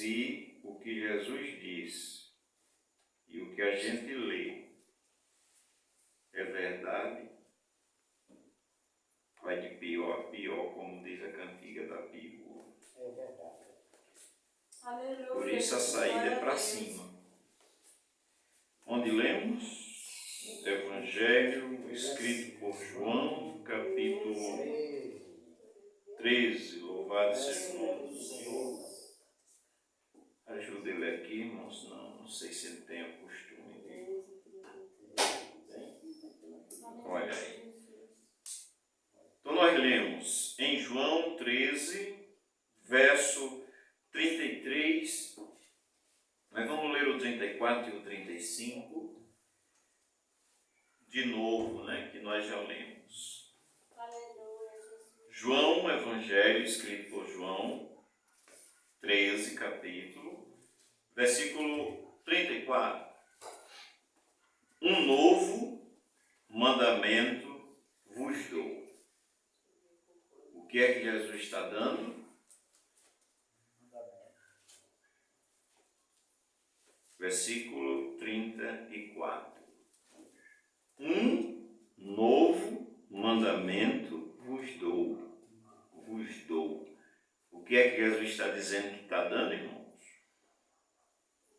se o que Jesus diz e o que a gente lê é verdade, vai de pior a pior, como diz a cantiga da Bíblia. É verdade. Aleluia. Por isso a saída é para cima. Onde lemos? Evangelho escrito por João, capítulo 13. Louvado seja o nome do Senhor. Ajuda ele aqui, irmãos. Não sei se ele tem o costume de... Olha aí. Então nós lemos em João 13, verso 33. Nós vamos ler o 34 e o 35 de novo, né? Que nós já lemos. João, Evangelho escrito por João, 13, capítulo, versículo 34. Um novo mandamento vos dou. O que é que Jesus está dando? Versículo 34. Um novo mandamento vos dou. Vos dou. O que é que Jesus está dizendo que está dando, irmãos?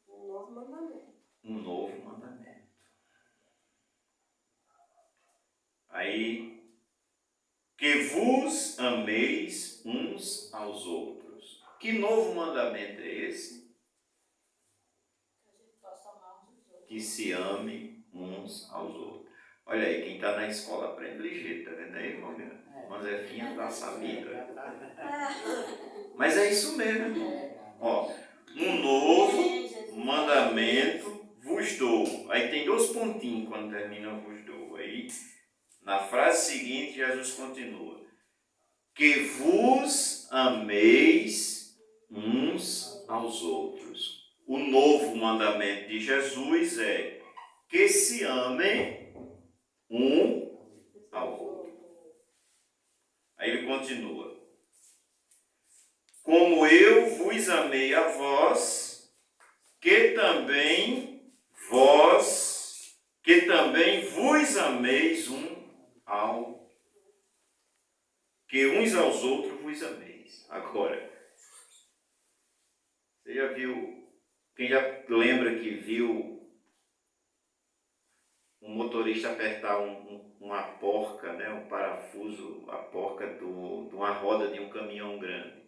Um novo mandamento. Um novo mandamento. Aí, que vos ameis uns aos outros. Que novo mandamento é esse? Que se ame uns aos outros. Olha aí, quem está na escola aprende ligeiro, tá vendo aí, irmão? Manzefinha está sabida. Mas é isso mesmo, irmão. Ó, um novo mandamento vos dou. Aí tem 2 pontinhos quando termina vos dou. Aí, na frase seguinte, Jesus continua. Que vos ameis uns aos outros. O novo mandamento de Jesus é que se amem um ao outro. Aí ele continua. Como eu vos amei a vós, que também vos ameis que uns aos outros vos ameis. Agora, você já viu, quem já lembra que viu um motorista apertar uma porca, né, um parafuso, a porca de uma roda de um caminhão grande?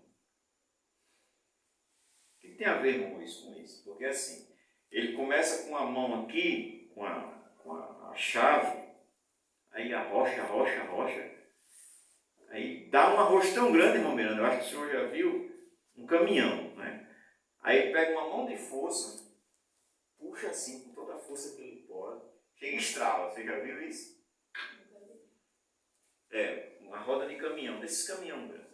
O que tem a ver com isso? Porque assim, ele começa com a mão aqui, com a chave, aí arrocha, aí dá um arroz tão grande, irmão Miranda, eu acho que o senhor já viu um caminhão, né? Aí ele pega uma mão de força, puxa assim com toda a força que ele pode, chega e estrala, você já viu isso? É, uma roda de caminhão, desses caminhão grandes.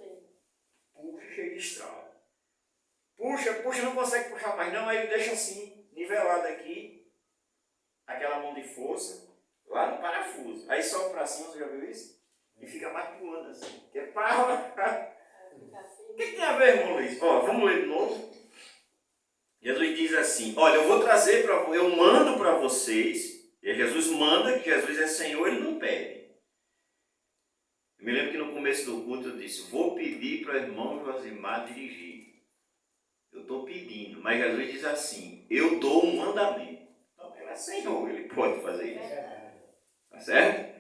Puxa, chega e estrala. Puxa, não consegue puxar mais não, aí ele deixa assim, nivelado aqui, aquela mão de força, lá no parafuso. Aí sobe para cima, você já viu isso? E fica mais pulando assim. Que é para... O que tem a ver, irmão Luiz? Ó, vamos ler de novo. Jesus diz assim, olha, eu mando para vocês, e Jesus manda, que Jesus é Senhor, ele não pede. Eu me lembro que no começo do culto eu disse, vou pedir para o irmão Josimar dirigir. Eu estou pedindo, mas Jesus diz assim, eu dou um mandamento. Então ele é Senhor, ele pode fazer isso. Tá certo?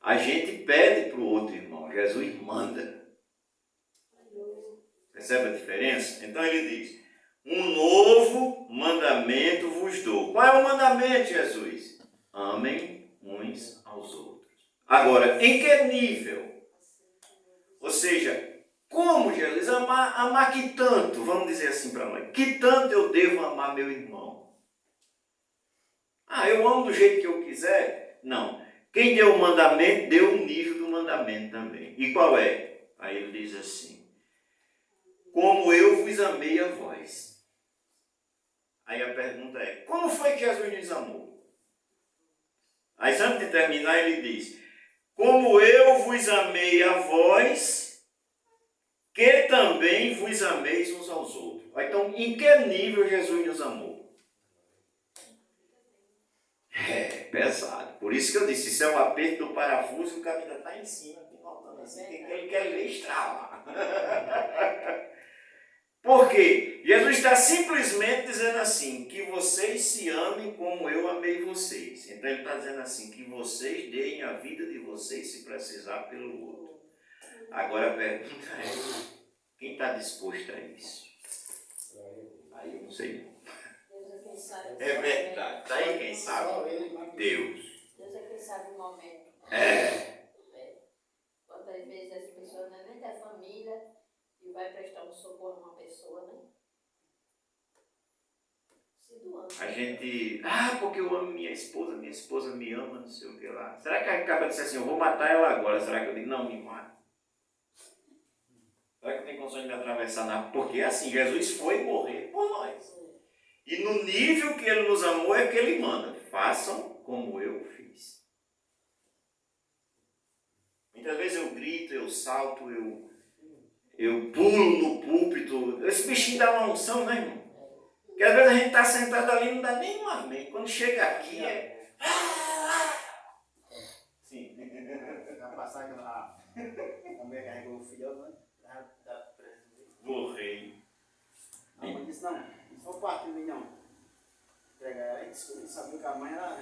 A gente pede para o outro irmão, Jesus manda. Percebe a diferença? Então ele diz, um novo mandamento vos dou. Qual é o mandamento, Jesus? Amem uns aos outros. Agora, em que nível? Ou seja, como, Jesus? Amar que tanto? Vamos dizer assim para nós. Que tanto eu devo amar meu irmão? Eu amo do jeito que eu quiser? Não. Quem deu o mandamento, deu o nível do mandamento também. E qual é? Aí ele diz assim, como eu vos amei a vós. Aí a pergunta é, como foi que Jesus nos amou? Aí antes de terminar ele diz, como eu vos amei a vós, que também vos ameis uns aos outros. Então, em que nível Jesus nos amou? É pesado. Por isso que eu disse, isso é o aperto do parafuso e o cara ainda está em cima, faltando assim, que ele quer ler estralar. Por quê? Jesus está simplesmente dizendo assim, que vocês se amem como eu amei vocês. Então ele está dizendo assim, que vocês deem a vida de vocês se precisar pelo outro. Agora a pergunta é, quem está disposto a isso? Aí eu não sei. É verdade. Está aí quem sabe? Deus. Deus é quem sabe o momento. Quantas vezes as pessoas não é nem da família e vai prestar um socorro a uma pessoa, né? Se doando. A gente, porque eu amo minha esposa me ama, não sei o que lá. Será que acaba de dizer assim, eu vou matar ela agora? Será que eu digo, não, me mata? Será que eu tenho condições de me atravessar na... Porque assim, Jesus foi morrer por nós. E no nível que ele nos amou é que ele manda. Façam como eu fiz. Muitas vezes eu grito, eu salto, eu pulo no púlpito. Esse bichinho dá uma unção, né, irmão? Porque às vezes a gente está sentado ali e não dá nem um amém. Quando chega aqui é... Sim. Na passagem lá, a mulher carregou o filho, né? Do rei. A mãe disse, não for parte de mim, não. Entregar ela e sabia que a mãe era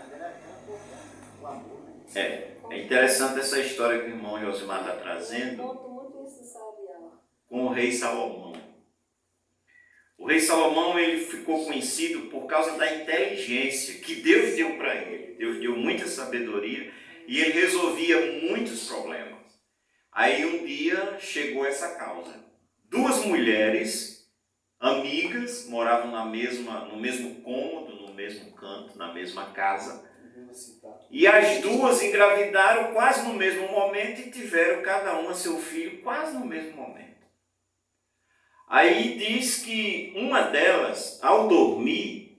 o amor, né? É interessante essa história que o irmão Josimar está trazendo com o rei Salomão. O rei Salomão ele ficou conhecido por causa da inteligência que Deus deu para ele. Deus deu muita sabedoria e ele resolvia muitos problemas. Aí um dia chegou essa causa. Duas mulheres amigas moravam no mesmo cômodo, no mesmo canto, na mesma casa. E as duas engravidaram quase no mesmo momento e tiveram cada uma seu filho quase no mesmo momento. Aí diz que uma delas, ao dormir,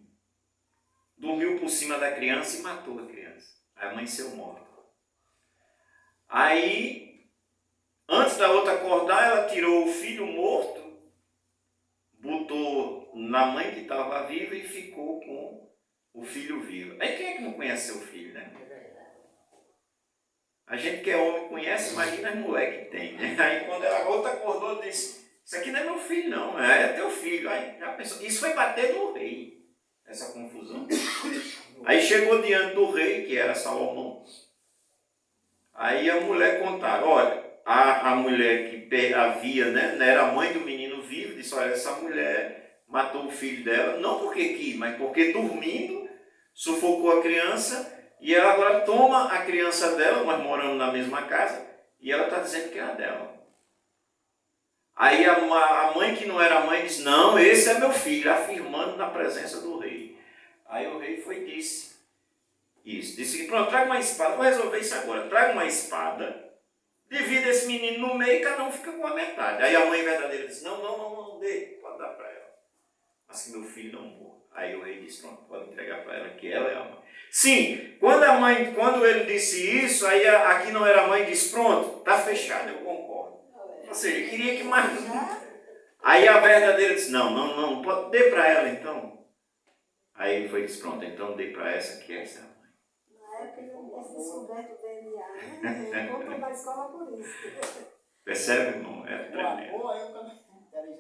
dormiu por cima da criança e matou a criança. Aí amanheceu morta. Aí, antes da outra acordar, ela tirou o filho morto, botou na mãe que estava viva e ficou com o filho vivo. Aí quem é que não conhece seu filho, né? A gente que é homem conhece, imagina as mulheres que tem, né? Aí quando a outra acordou, disse, isso aqui não é meu filho não, é teu filho. Aí já pensou, isso foi bater no rei, essa confusão. Aí chegou diante do rei, que era Salomão. Aí a mulher contaram, olha, a mulher que havia, né, era a mãe do menino vivo, disse, olha, essa mulher matou o filho dela, não porque quis, mas porque dormindo, sufocou a criança, e ela agora toma a criança dela, nós moramos na mesma casa, e ela está dizendo que era dela. Aí a mãe que não era mãe disse, não, esse é meu filho, afirmando na presença do rei. Aí o rei foi e disse isso, disse que pronto, traga uma espada, vou resolver isso agora, traga uma espada, divida esse menino no meio e cada um fica com a metade. Aí a mãe verdadeira disse, não, dê, pode dar para ela, mas que meu filho não morra. Aí o rei disse, pronto, pode entregar para ela, que ela é a mãe. Sim, quando ele disse isso, aí aqui não era a mãe, disse, pronto, está fechado, eu concordo. Ou seja, ele queria que mais... Aí a verdadeira disse, não, pode, dê para ela então. Aí ele foi e disse, pronto, então dê para essa, que essa é a mãe. Na época ele não tinha descoberto o DNA, né? Voltou da escola por isso. Percebe, irmão? É tremendo.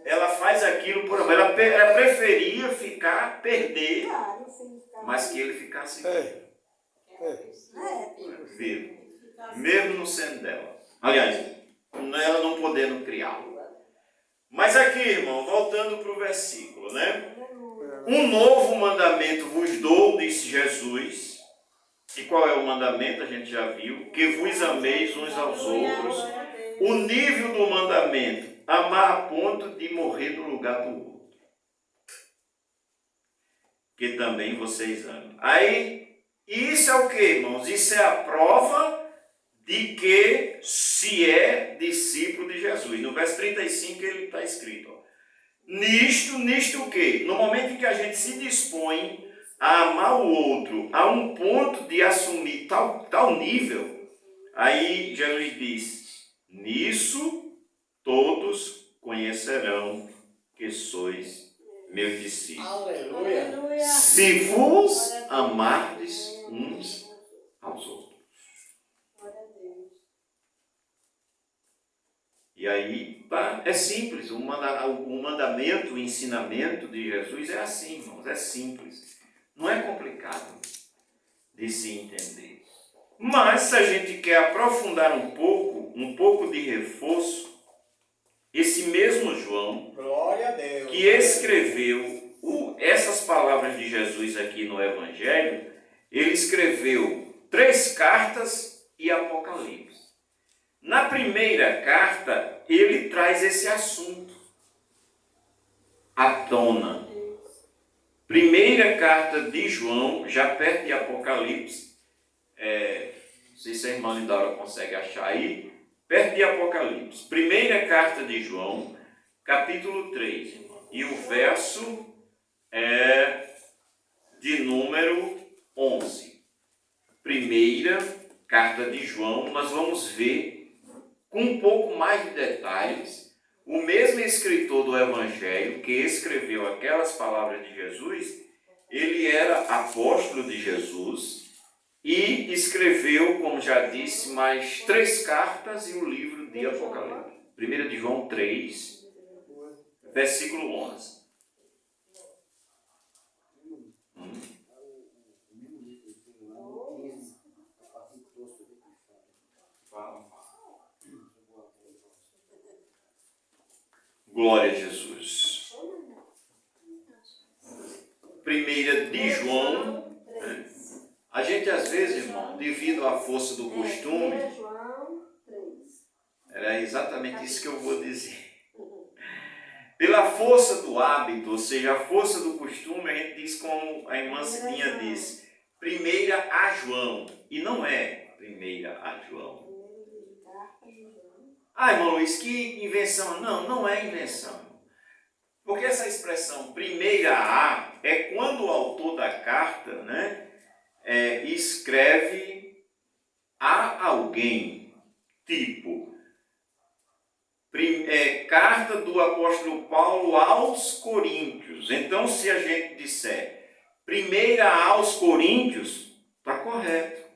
Ela faz aquilo por amor. Ela preferia perder, mas que ele ficasse vivo. Mesmo não sendo dela. Aliás, ela não podendo criá-lo. Mas aqui, irmão, voltando para o versículo, né? Um novo mandamento vos dou, disse Jesus. E qual é o mandamento? A gente já viu. Que vos ameis uns aos outros. O nível do mandamento. Amar a ponto de morrer no lugar do outro. Que também vocês amam. Aí, isso é o que, irmãos? Isso é a prova de que se é discípulo de Jesus. No verso 35 ele está escrito. Ó, nisto o quê? No momento em que a gente se dispõe a amar o outro a um ponto de assumir tal nível, aí Jesus diz, nisso todos conhecerão que sois meus discípulos. Aleluia. Aleluia. Se vos amardes uns aos outros. Glória a Deus. E aí, tá, é simples. O mandamento, o ensinamento de Jesus é assim, irmãos, é simples. Não é complicado de se entender. Mas, se a gente quer aprofundar um pouco de reforço, esse mesmo João, Glória a Deus. que escreveu essas palavras de Jesus aqui no Evangelho, ele escreveu 3 cartas e Apocalipse. Na primeira carta, ele traz esse assunto à tona. Primeira carta de João, já perto de Apocalipse, não sei se a irmã Lindaura consegue achar aí, perto de Apocalipse. Primeira carta de João, capítulo 3, e o verso de número 11. Primeira carta de João, nós vamos ver com um pouco mais de detalhes. O mesmo escritor do Evangelho que escreveu aquelas palavras de Jesus, ele era apóstolo de Jesus e escreveu, como já disse, mais 3 cartas e o livro de Apocalipse. 1 de João 3, versículo 11. Glória a Jesus. 1 de João. A gente às vezes, irmão, devido à força do costume, 1 João 3. era exatamente isso que eu vou dizer. Pela força do hábito, ou seja, a força do costume, a gente diz como a irmã Cidinha disse, 1 a João. E não é 1 a João. Ah, irmão Luiz, que invenção. Não, não é invenção. Porque essa expressão 1a é quando o autor da carta, escreve a alguém. Tipo, carta do apóstolo Paulo aos Coríntios. Então, se a gente disser 1 aos Coríntios, está correto.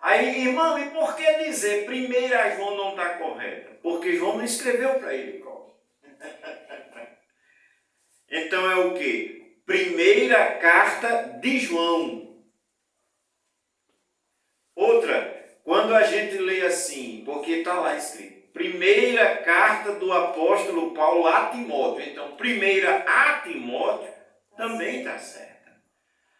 Aí, irmão, e por que dizer 1 a João não está correta? Porque João não escreveu para ele, qual? Então é o quê? Primeira carta de João. Outra, quando a gente lê assim, porque está lá escrito, primeira carta do apóstolo Paulo a Timóteo. Então, 1 a Timóteo também está certa.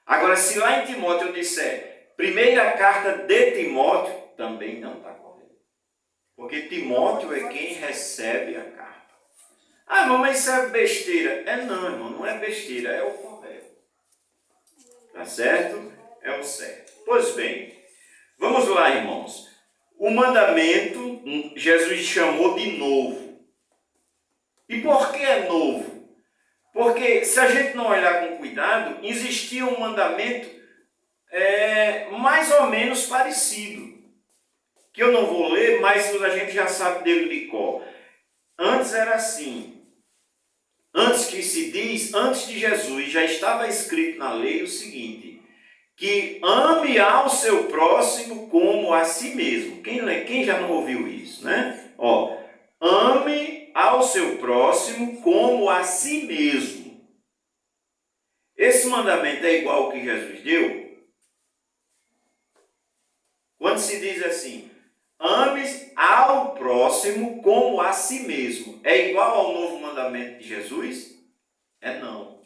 Agora, se lá em Timóteo eu disser primeira carta de Timóteo, também não está correto. Porque Timóteo é quem recebe a carta. Ah, irmão, mas isso é besteira. Não, irmão, não é besteira, é o correto. Tá certo? É o certo. Pois bem, vamos lá, irmãos. O mandamento, Jesus chamou de novo. E por que é novo? Porque se a gente não olhar com cuidado, existia um mandamento mais ou menos parecido, que eu não vou ler, mas a gente já sabe dele de cor. Antes era assim, antes de Jesus, já estava escrito na lei o seguinte, que ame ao seu próximo como a si mesmo. Quem já não ouviu isso, né? Ame ao seu próximo como a si mesmo. Esse mandamento é igual ao que Jesus deu? Quando se diz assim, ame ao próximo como a si mesmo, é igual ao novo mandamento de Jesus? Não.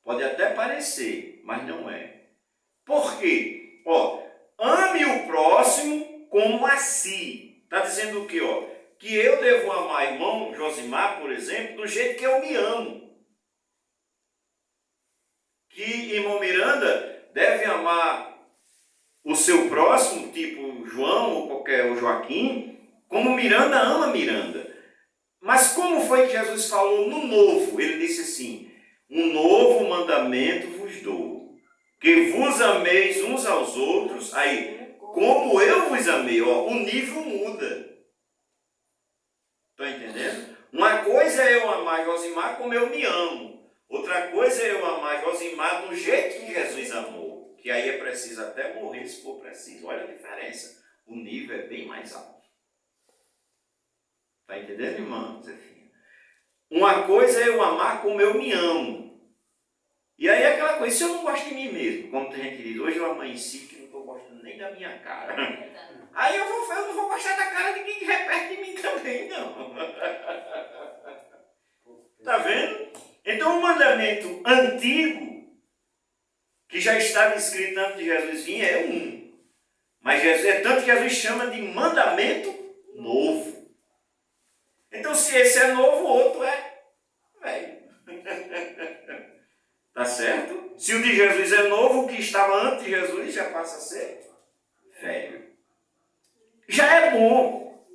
Pode até parecer, mas não é. Por quê? Ame o próximo como a si. Está dizendo o quê? Que eu devo amar irmão Josimar, por exemplo, do jeito que eu me amo. Que irmão Miranda deve amar o seu próximo, tipo João ou qualquer Joaquim, como Miranda ama Miranda. Mas como foi que Jesus falou no novo? Ele disse assim, um novo mandamento vos dou, que vos ameis uns aos outros, aí, como eu vos amei, o nível muda. Está entendendo? Uma coisa é eu amar Josimar como eu me amo. Outra coisa é eu amar Josimar do jeito que Jesus amou. Que aí é preciso até morrer se for preciso. Olha a diferença. O nível é bem mais alto. Está entendendo, irmã Zefinha? Uma coisa é eu amar como eu me amo. E aí é aquela coisa, se eu não gosto de mim mesmo, como tem gente que diz, hoje eu amanheci que não estou gostando nem da minha cara. Aí eu não vou gostar da cara de quem estiver perto de mim também, não. Está vendo? Então o mandamento antigo, que já estava escrito antes de Jesus vir, é um. Mas Jesus, é tanto que Jesus chama de mandamento novo. Então se esse é novo, o outro é velho. Tá certo? Se o de Jesus é novo, o que estava antes de Jesus já passa a ser velho. Já é bom.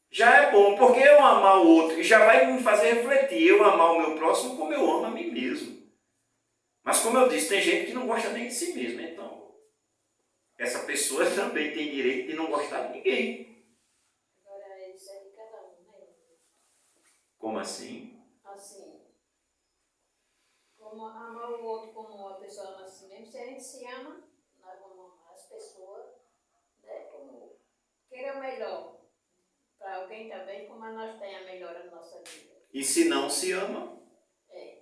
Já é bom, porque eu amar o outro já vai me fazer refletir. Eu amar o meu próximo como eu amo a mim mesmo. Mas como eu disse, tem gente que não gosta nem de si mesmo. Então, essa pessoa também tem direito de não gostar de ninguém. Agora, isso é de cada um, né? Como assim? Assim, como amar o outro como a pessoa ama a si mesmo, se a gente se ama, nós vamos amar as pessoas, né, como queira o melhor para alguém também, como nós tenha melhor a nossa vida. E se não se ama? É.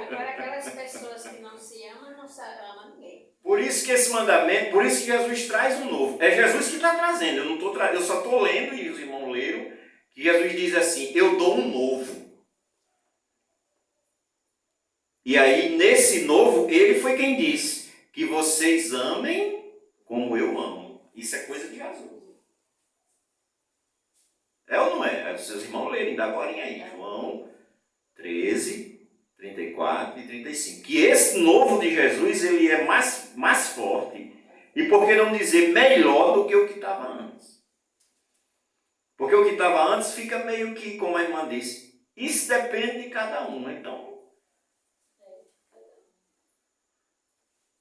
Agora, aquelas pessoas que não se amam, não amam ninguém. Por isso que esse mandamento, por isso que Jesus traz um novo. É Jesus que está trazendo, eu só estou lendo, e os irmãos leram, que Jesus diz assim, eu dou um novo. E aí, nesse novo, ele foi quem disse que vocês amem como eu amo. Isso é coisa de Jesus. É ou não é? Os seus irmãos lerem, dá agora aí. João 13, 34 e 35. Que esse novo de Jesus, ele é mais forte. E por que não dizer melhor do que o que estava antes? Porque o que estava antes fica meio que, como a irmã disse, isso depende de cada um. Então,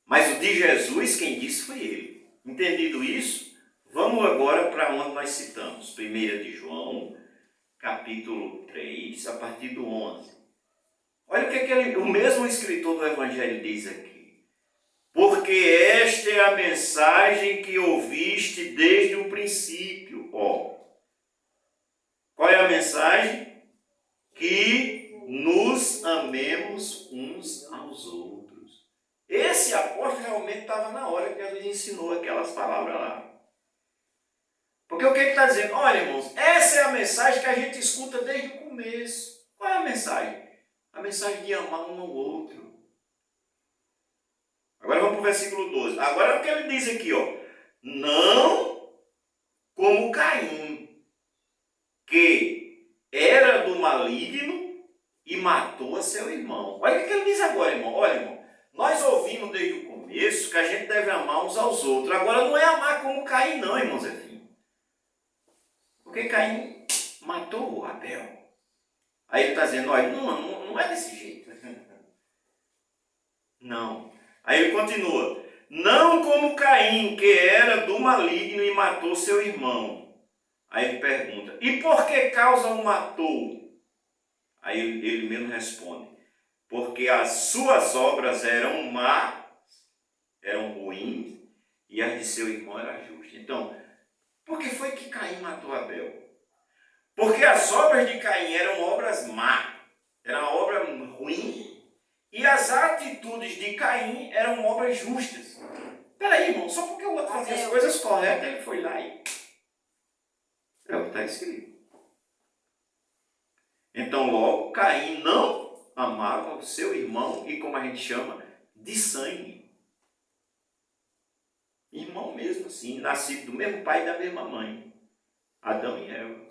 mas o de Jesus, quem disse foi ele. Entendido isso, vamos agora para onde nós citamos. 1 de João, capítulo 3, a partir do 11. Olha o que o mesmo escritor do Evangelho diz aqui. Porque esta é a mensagem que ouviste desde o princípio. Qual é a mensagem? Que nos amemos uns aos outros. Esse apóstolo realmente estava na hora que Jesus ensinou aquelas palavras lá. Porque o que ele está dizendo? Olha, irmãos, essa é a mensagem que a gente escuta desde o começo. Qual é a mensagem? A mensagem de amar um ao outro. Agora vamos para o versículo 12. Agora o que ele diz aqui, não como Caim, que era do maligno e matou a seu irmão. Olha o que ele diz agora, irmão. Olha, irmão. Nós ouvimos desde o começo que a gente deve amar uns aos outros. Agora não é amar como Caim não, irmão Zefinho. Porque Caim matou Abel. Aí ele está dizendo, olha, não é desse jeito. Não. Aí ele continua. Não como Caim, que era do maligno e matou seu irmão. Aí ele pergunta, e por que causa o matou? Aí ele mesmo responde. Porque as suas obras eram más, eram ruins, e as de seu irmão eram justas. Então, por que foi que Caim matou Abel? Porque as obras de Caim eram obras más, eram obras ruins, e as atitudes de Caim eram obras justas. Peraí, irmão, só porque o outro fazia as coisas corretas, ele foi lá e... É o que está escrito. Então, logo, Caim não amava o seu irmão e, como a gente chama, de sangue. Irmão mesmo assim, nascido do mesmo pai e da mesma mãe. Adão e Eva.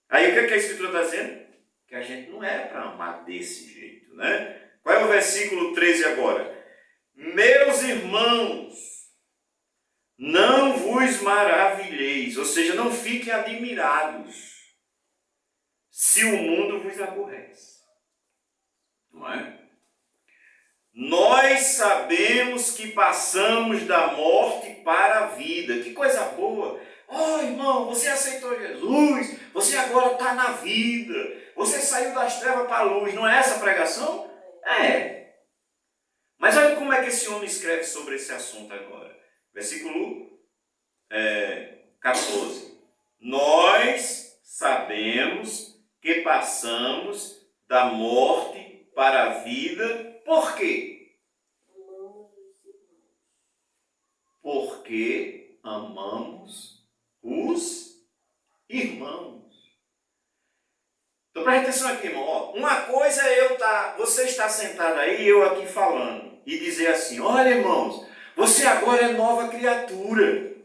Aí o que a Escritura está dizendo? Que a gente não é para amar desse jeito, né? Qual é o versículo 13 agora? Meus irmãos, não vos maravilheis, ou seja, não fiquem admirados, se o mundo vos aborrece. Não é? Nós sabemos que passamos da morte para a vida. Que coisa boa! Oh, irmão, você aceitou Jesus, você agora está na vida, você saiu das trevas para a luz. Não é essa a pregação? É. Mas olha como é que esse homem escreve sobre esse assunto agora. Versículo 14. Nós sabemos que passamos da morte para a vida. Por quê? Porque amamos os irmãos. Então presta atenção aqui, irmão. Ó, uma coisa é você está sentado aí e eu aqui falando e dizer assim: olha, irmãos, você agora é nova criatura.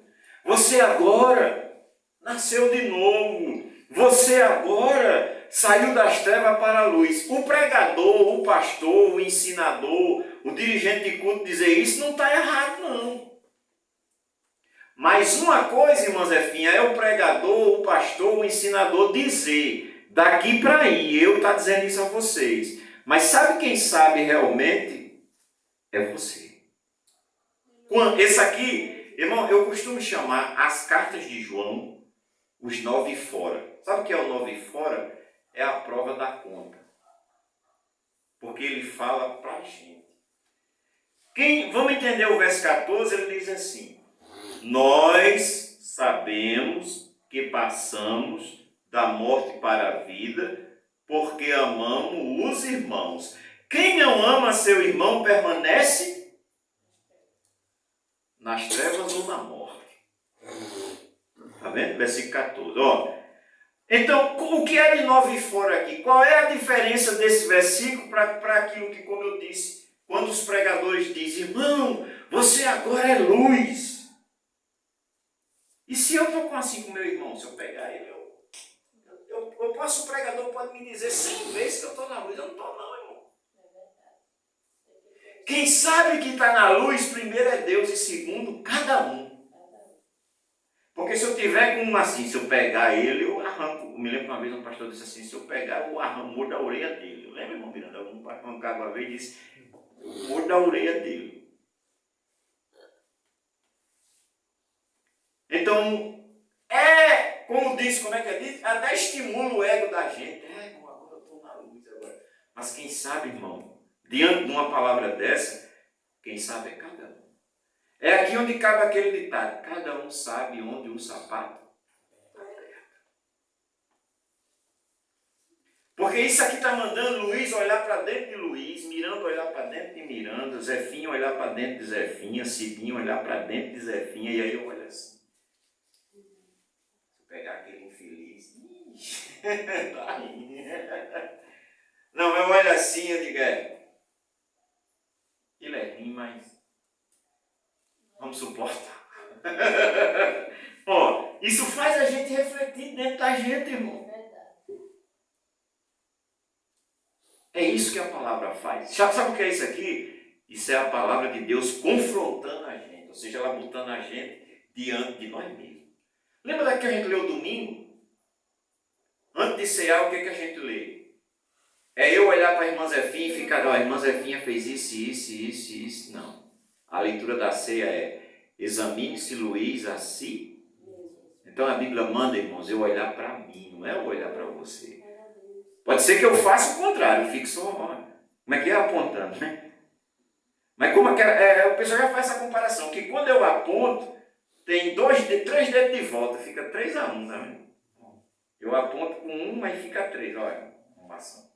Você agora nasceu de novo. Você agora saiu das trevas para a luz. O pregador, o pastor, o ensinador, o dirigente de culto dizer isso não está errado, não. Mas uma coisa, irmã Zefinha, é o pregador, o pastor, o ensinador dizer daqui para aí. Eu estou dizendo isso a vocês. Mas sabe quem sabe realmente? É você. Esse aqui, irmão, eu costumo chamar as cartas de João os 9 fora. Sabe o que é o 9 fora? É a prova da conta. Porque ele fala para a gente. Vamos entender o verso 14, ele diz assim: nós sabemos que passamos da morte para a vida, porque amamos os irmãos. Quem não ama seu irmão permanece nas trevas ou na morte. Está vendo? Versículo 14. Ó. Então, o que é de 9 fora aqui? Qual é a diferença desse versículo para aquilo que, como eu disse, quando os pregadores dizem: irmão, você agora é luz. E se eu estou assim com meu irmão, se eu pegar ele, o pregador pode me dizer 100 vezes que eu estou na luz. Eu não estou não, irmão. Quem sabe que está na luz, primeiro é Deus e segundo, cada um. Porque se eu tiver com um assim, se eu pegar ele, eu arranco. Eu me lembro que uma vez um pastor disse assim: se eu pegar, eu arranco o morro da orelha dele. Eu lembro, irmão Miranda, um pastor uma vez disse: o morro da orelha dele. Então, como disse, como é que é dito? Até estimula o ego da gente. Agora eu estou na luz agora. Mas quem sabe, irmão, diante de uma palavra dessa, quem sabe é cada um. É aqui onde cabe aquele ditado: cada um sabe onde um sapato aperta. Porque isso aqui está mandando Luiz olhar para dentro de Luiz, Miranda olhar para dentro de Miranda, Zefinha olhar para dentro de Zefinha, Cidinho olhar para dentro de Zefinha, e aí eu olho assim. Pegar aquele infeliz. Tá aí. Não, eu olho assim, eu digo: ele é ruim, mas vamos suportar. Ó, isso faz a gente refletir dentro da gente, irmão. É isso que a palavra faz. Sabe o que é isso aqui? Isso é a palavra de Deus confrontando a gente, ou seja, ela botando a gente diante de nós mesmos. Lembra daquilo que a gente leu domingo? Antes de cear, o que a gente lê? É eu olhar para a irmã Zefinha e ficar: a irmã Zefinha fez isso. Não. A leitura da ceia é: examine-se, Luiz, a si. Então a Bíblia manda, irmãos, eu olhar para mim, não é eu olhar para você. Pode ser que eu faça o contrário, eu fico só, como é que é, apontando, né? Mas como o pessoal já faz essa comparação, que quando eu aponto, tem 3 dedos de volta, fica 3-1, tá vendo? Eu aponto com 1, mas fica 3, olha, uma ação.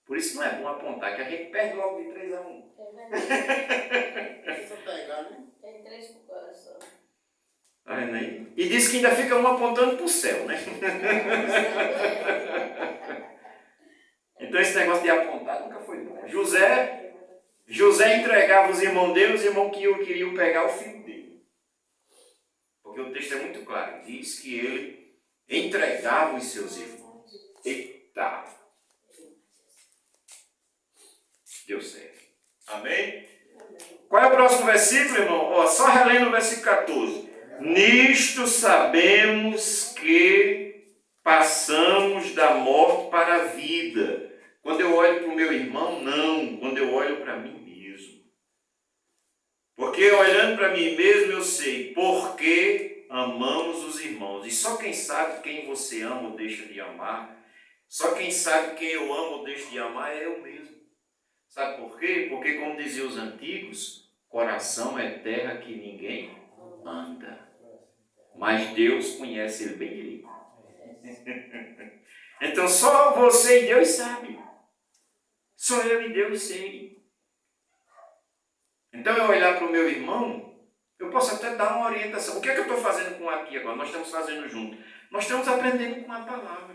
Por isso não é bom apontar, que a gente perde logo de 3-1. Precisa pegar, né? Tem 3 pro coração. Tá vendo aí? E diz que ainda fica um apontando para o céu, né? Então esse negócio de apontar nunca foi bom. José entregava os irmãos dele, os irmãos que queriam pegar o filho dele. Porque o texto é muito claro, diz que ele entregava os seus irmãos. Eita! Deu certo. Amém? Qual é o próximo versículo, irmão? Só relendo o versículo 14. Nisto sabemos que passamos da morte para a vida. Quando eu olho para o meu irmão, não. Quando eu olho para mim mesmo. Porque olhando para mim mesmo eu sei porque amamos os irmãos. E só quem sabe quem você ama ou deixa de amar, só quem sabe quem eu amo ou deixo de amar é eu mesmo. Sabe por quê? Porque, como diziam os antigos, coração é terra que ninguém anda. Mas Deus conhece ele bem direito. Então só você e Deus sabe. Só eu e Deus sei. Então eu olhar para o meu irmão, eu posso até dar uma orientação. O que é que eu estou fazendo com aqui agora? Nós estamos fazendo junto. Nós estamos aprendendo com a palavra.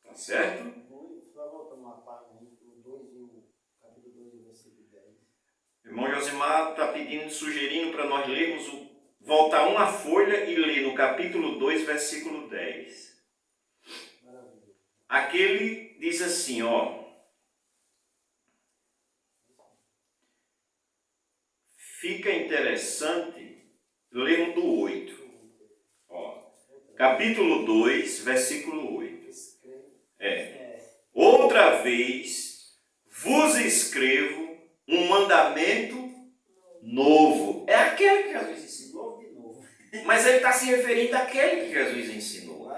Tá certo? Só voltando uma página, o 2 e o capítulo 2 e o versículo 10. Irmão Josimar está sugerindo para nós lermos, voltar uma folha e ler no capítulo 2, versículo 10. Maravilha. Aquele diz assim, ó. Fica interessante lermos do 8. Ó, capítulo 2, versículo 8. Outra vez vos escrevo um mandamento novo. É aquele que Jesus ensinou. Novo de novo. Mas ele está se referindo àquele que Jesus ensinou.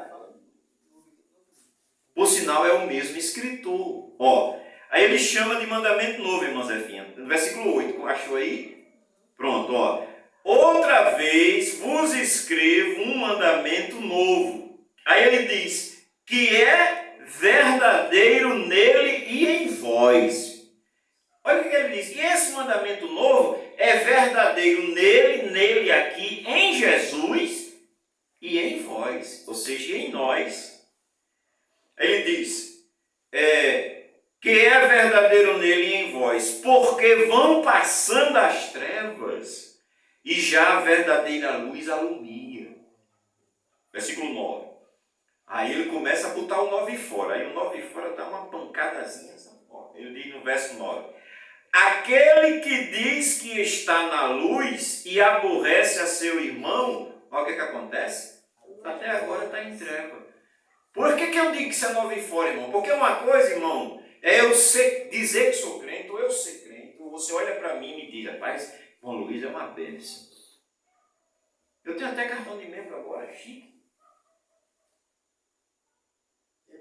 Por sinal, é o mesmo escritor. Ó, aí ele chama de mandamento novo, irmão Zefinha. No versículo 8, achou aí? Pronto, ó. Outra vez vos escrevo um mandamento novo. Aí ele diz que é verdadeiro nele e em vós. Olha o que ele diz. E esse mandamento novo é verdadeiro nele aqui, em Jesus e em vós. Ou seja, em nós. Ele diz que é verdadeiro nele e em vós, porque vão passando as trevas e já a verdadeira luz alumia. Versículo 9. Aí ele começa a botar o 9 fora. Aí o 9 fora dá uma pancadazinha. Ele diz no verso 9. Aquele que diz que está na luz e aborrece a seu irmão, olha o que acontece? Até agora está em treva. Por que eu digo que isso é 9 fora, irmão? Porque uma coisa, irmão, é eu dizer que sou crente, ou eu ser crente, ou você olha para mim e me diz, rapaz, João Luiz é uma bênção. Eu tenho até cartão de membro agora, chique.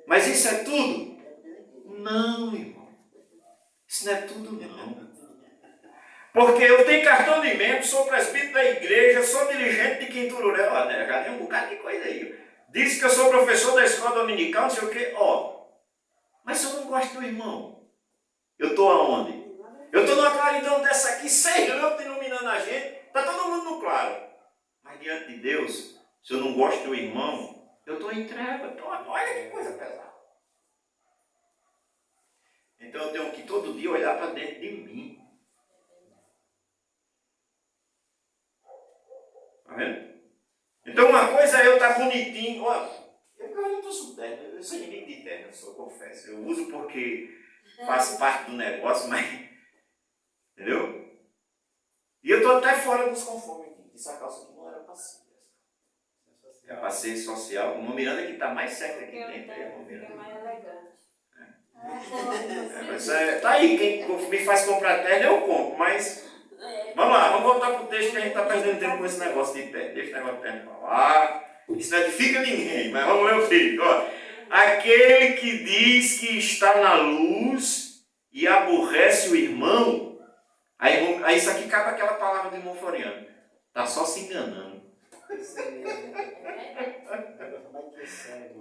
Mas isso é tudo? Não, irmão. Isso não é tudo, não. Porque eu tenho cartão de membro, sou presbítero da igreja, sou dirigente de Quintururé, né? Já tem um bocado de coisa aí. Diz que eu sou professor da escola dominical, não sei o quê. Ó, mas se eu não gosto do irmão, eu estou aonde? Eu estou numa claridão dessa aqui, 6 lâmpadas iluminando a gente, está todo mundo no claro. Mas diante de Deus, se eu não gosto do irmão, eu estou em treva. Então, olha que coisa pesada. Então eu tenho que todo dia olhar para dentro de mim. Está vendo? Então uma coisa é eu estar bonitinho. Olha, eu não estou usando terno, eu sou inimigo de terno, eu confesso. Eu uso porque faz parte do negócio, mas... Entendeu? E eu estou até fora dos conformes aqui. Essa calça aqui não era para ser. É para ser social. Uma Miranda que está mais certa aqui dentro. É mais elegante. Tá aí, quem me faz comprar terno eu compro, mas... Vamos lá, vamos voltar para o texto que a gente está perdendo tempo com esse negócio de terno. Deixa o negócio de terno para lá. Isso não edifica ninguém, mas vamos ler o texto. Ó. Aquele que diz que está na luz e aborrece o irmão, aí isso aqui cabe aquela palavra do irmão Floriano. Está só se enganando.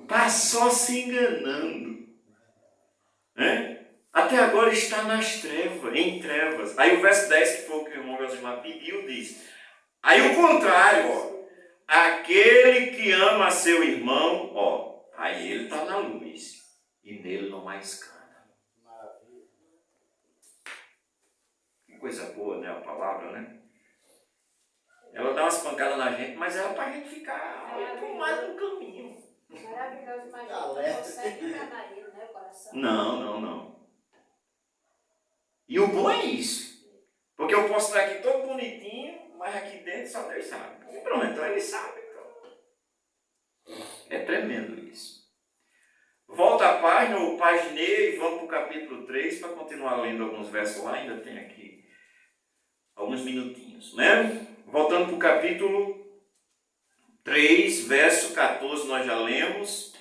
Está só se enganando. Até agora está nas trevas, em trevas. Aí o verso 10, que foi o que o irmão Josimar pediu, diz. Aí o contrário, ó. Aquele que ama seu irmão, ó. Aí ele está na luz. E nele não há escândalo. Que coisa boa, né? A palavra, né? Ela dá umas pancadas na gente, mas ela é para a gente ficar por mais no caminho. Maravilhoso, mas não consegue enganar ele, né, o coração? Não. E o bom é isso. Porque eu posso estar aqui todo bonitinho, mas aqui dentro só Deus sabe. E pronto, então ele sabe. Então. É tremendo isso. Volta a página, eu paginei e vamos para o capítulo 3 para continuar lendo alguns versos lá. Ainda tem aqui alguns minutinhos, né? voltando para o capítulo 3, verso 14, nós já lemos.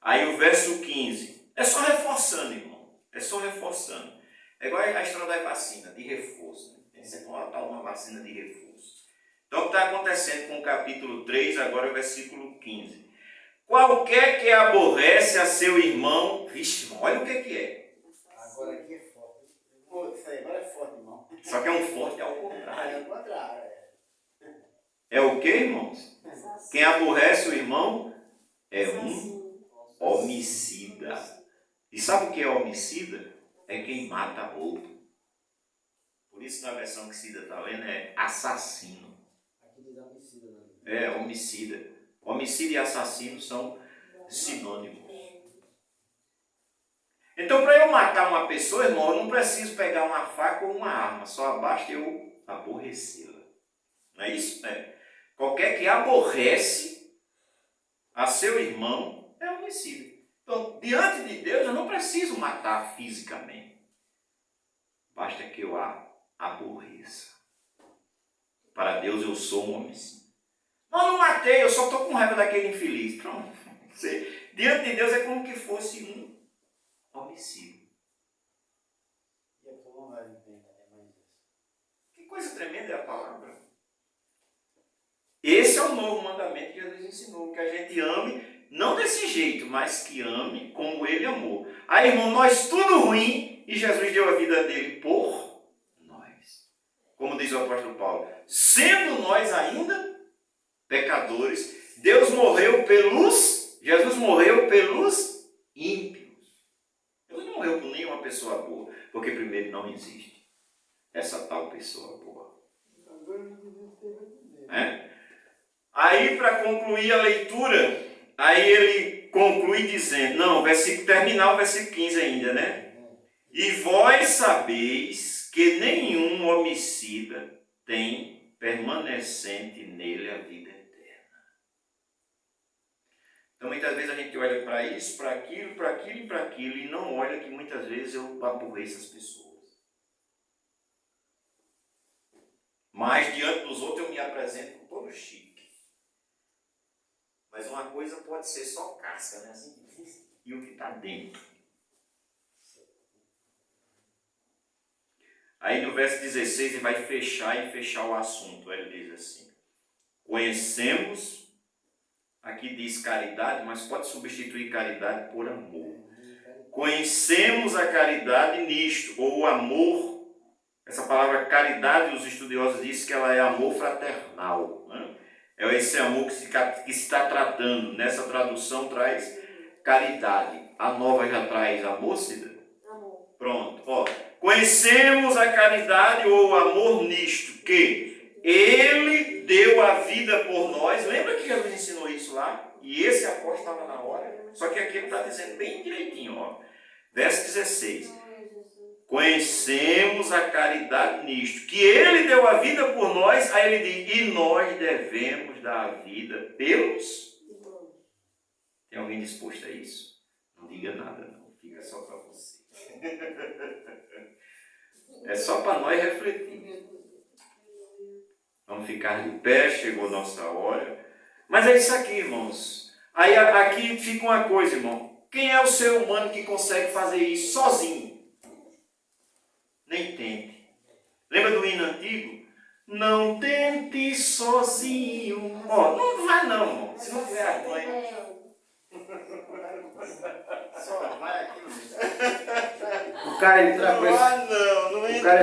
Aí o verso 15. É só reforçando, irmão. É só reforçando. É igual a história da vacina, de reforço. Né? Tem sempre uma vacina de reforço. Então, o que está acontecendo com o capítulo 3, agora é o versículo 15. Qualquer que aborrece a seu irmão, vixe, irmão, olha o que é. Agora aqui é forte. Pô, isso aí agora é forte, irmão. Só que é um forte ao contrário. É o contrário. É o que, irmãos? Quem aborrece o irmão é um homicida. E sabe o que é homicida? É quem mata outro. Por isso, na versão que Cida está lendo, é assassino. Aqui diz homicida, né? É, homicida. Homicida e assassino são sinônimos. Então, para eu matar uma pessoa, irmão, eu não preciso pegar uma faca ou uma arma. Só basta eu aborrecê-la. Não é isso? É. Qualquer que aborrece a seu irmão é homicida. Então, diante de Deus, eu não preciso matar fisicamente. Basta que eu a aborreça. Para Deus, eu sou um homicida. Mas eu não matei, eu só estou com raiva daquele infeliz. Pronto. Diante de Deus é como que fosse um homicídio. E a pessoa não vai entender mais isso. Que coisa tremenda é a palavra. Esse é o novo mandamento que Jesus ensinou, que a gente ame, não desse jeito, mas que ame como Ele amou. Aí, irmão, nós tudo ruim, e Jesus deu a vida dele por nós. Como diz o apóstolo Paulo, sendo nós ainda pecadores, Jesus morreu pelos ímpios. Deus não morreu por nenhuma pessoa boa, porque primeiro não existe essa tal pessoa boa. É? Aí, para concluir a leitura, aí ele conclui dizendo, não, terminar o versículo 15 ainda, né? E vós sabeis que nenhum homicida tem permanecente nele a vida eterna. Então, muitas vezes a gente olha para isso, para aquilo, e não olha que muitas vezes eu aborreço as pessoas. Mas diante dos outros eu me apresento com todo chique. Mas uma coisa pode ser só casca, né? Assim, e o que está dentro. Aí no verso 16 ele vai fechar o assunto. Ele diz assim: conhecemos, aqui diz caridade, mas pode substituir caridade por amor. Conhecemos a caridade nisto, ou o amor. Essa palavra caridade, os estudiosos dizem que ela é amor fraternal, né? É esse amor que se está tratando. Nessa tradução traz caridade. A nova já traz amor, Cida? Amor. Pronto. Ó, conhecemos a caridade ou o amor nisto, que Ele deu a vida por nós. Lembra que Jesus ensinou isso lá? E esse apóstolo estava na hora. Só que aqui ele está dizendo bem direitinho. Ó. Verso 16. Conhecemos a caridade nisto, que Ele deu a vida por nós, aí ele diz, e nós devemos dar a vida pelos... Tem alguém disposto a isso? Não diga nada, não. Fica só para você. É só para nós refletir. Vamos ficar de pé, chegou nossa hora. Mas é isso aqui, irmãos. Aí aqui fica uma coisa, irmão. Quem é o ser humano que consegue fazer isso sozinho? Nem tente. Lembra do hino antigo? Não tente sozinho. Ó, não vai não, irmão. Se não tiver vergonha. Só vai aqui no O cara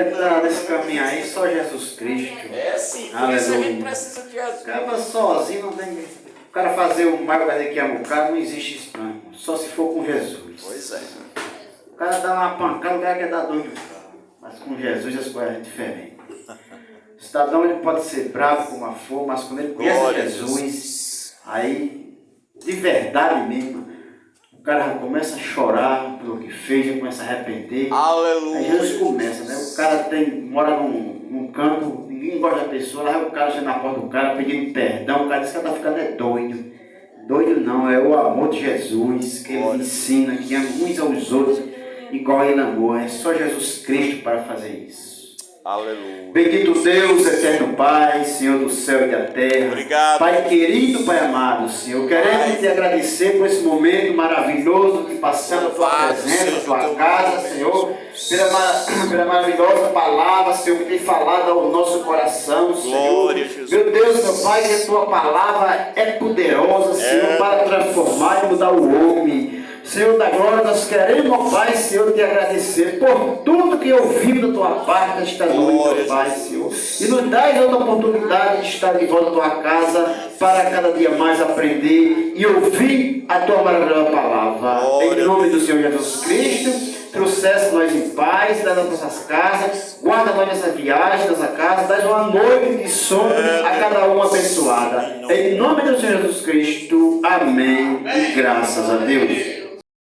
entrar nesse caminho aí, só Jesus Cristo. É sim, por isso a gente precisa de O Jesus. cara sozinho não tem. O cara fazer o mal, fazer que ama o cara, não existe isso não, irmão. Só se for com Jesus. Pois é. O cara dá uma pancada, o cara quer dar doido. Mas com Jesus as coisas são diferentes. O cidadão ele pode ser bravo como for, mas quando ele conhece Jesus, aí, de verdade mesmo, o cara já começa a chorar pelo que fez, já começa a arrepender. Aleluia. Aí Jesus começa, né? O cara mora num canto, ninguém gosta da pessoa, lá o cara chega na porta do cara pedindo perdão, o cara diz que ele está ficando doido. Doido não, é o amor de Jesus, que ele ensina, que ama uns aos outros, igual ele amou. É só Jesus Cristo para fazer isso. Aleluia. Bendito Deus, eterno Pai, Senhor do céu e da terra. Obrigado. Pai querido, Pai amado, Senhor, queremos te agradecer por esse momento maravilhoso que passamos a tua presença, a tua casa, Senhor, pela maravilhosa palavra, Senhor, que tem falado ao nosso coração, Senhor. Glória a Jesus. Meu Deus, meu Pai, que a tua palavra é poderosa, Senhor, para transformar e mudar o homem. Senhor da glória, nós queremos, ó Pai, Senhor, te agradecer por tudo que ouvimos da tua parte nesta noite, ó Pai, Senhor. E nos dá outra oportunidade de estar de volta à tua casa para cada dia mais aprender e ouvir a tua maravilhosa palavra. Em nome do Senhor Jesus Cristo, trouxesse nós em paz, das nossas casas, guarda nós nessa viagem, nessa casa, dá uma noite de sono a cada uma abençoada. Em nome do Senhor Jesus Cristo, amém. E graças a Deus.